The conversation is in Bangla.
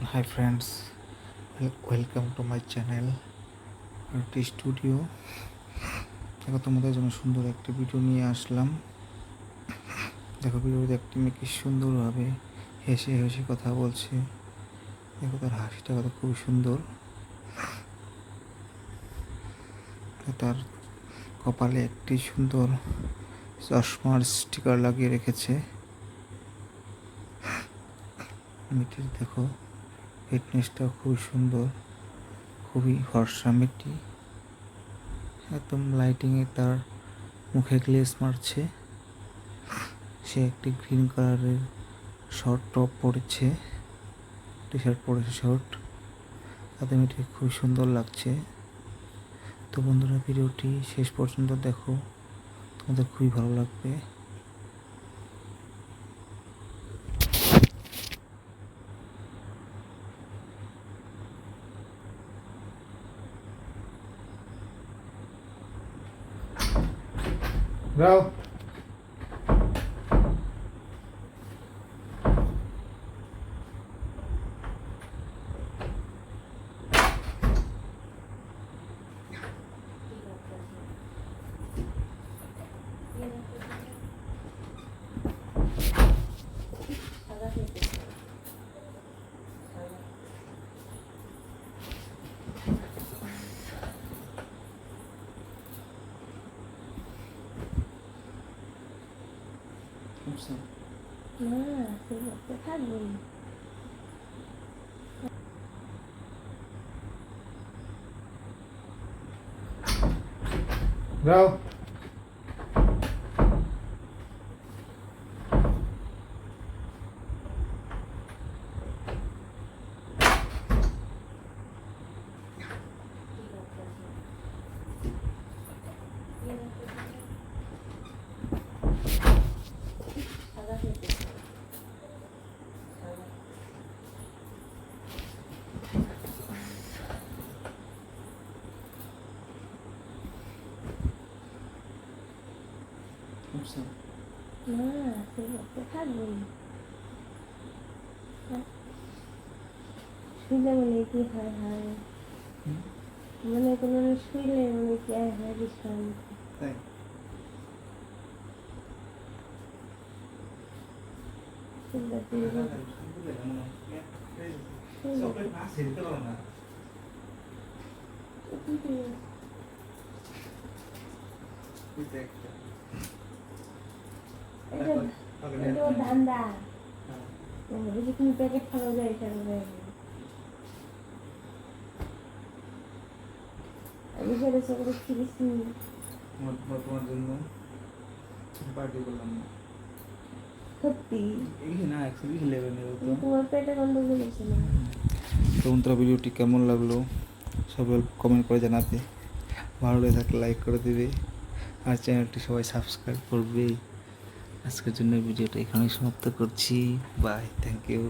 Hi friends, welcome to my channel RT studio. দেখো তোমাদের জন্য সুন্দর একটি ভিডিও নিয়ে আসলাম। দেখো ভিডিও দেখতে মেয়ে কি সুন্দরভাবে হেসে হেসে কথা বলছে। দেখো তার হাসিটা কত খুব সুন্দর। তার কপালে একটি সুন্দর চশমার স্টিকার লাগিয়ে রেখেছে। মেয়েটির দেখো ফিটনেসটা খুব সুন্দর, খুবই ফর্সা মেয়েটি। একদম লাইটিংয়ে তার মুখে গ্লেজ মারছে। সে একটি গ্রিন কালারের শর্ট টপ পরেছে, টি শার্ট পরেছে শর্ট। তাতে মেয়েটিকে খুব সুন্দর লাগছে। তো বন্ধুরা, ভিডিওটি শেষ পর্যন্ত দেখো, তোমাদের খুবই ভালো লাগবে। যাও। যাও। শুইলে মনে কি হয় মনে কোনো শুইলে মনে কি হয় বিশ্রাম। তাই ধান্দা যদি তুমি প্যাকেট খাওয়া যায় আমি ফেলে চকলেট খেয়েছি তোমার জন্য পার্টি করলাম না। সত্যি এই না অ্যাকচুয়ালি 11 তোমার পেটে গন্ডগোল হয়েছে না। তো বন্ধুরা, ভিডিওটি কেমন লাগলো সবাই কমেন্ট করে জানাবে। ভালো লেগে থাকলে লাইক করে দেবে, আর চ্যানেলটি সবাই সাবস্ক্রাইব করবে। আজকের জন্য ভিডিওটা এখানেই সমাপ্ত করছি। Bye, thank you.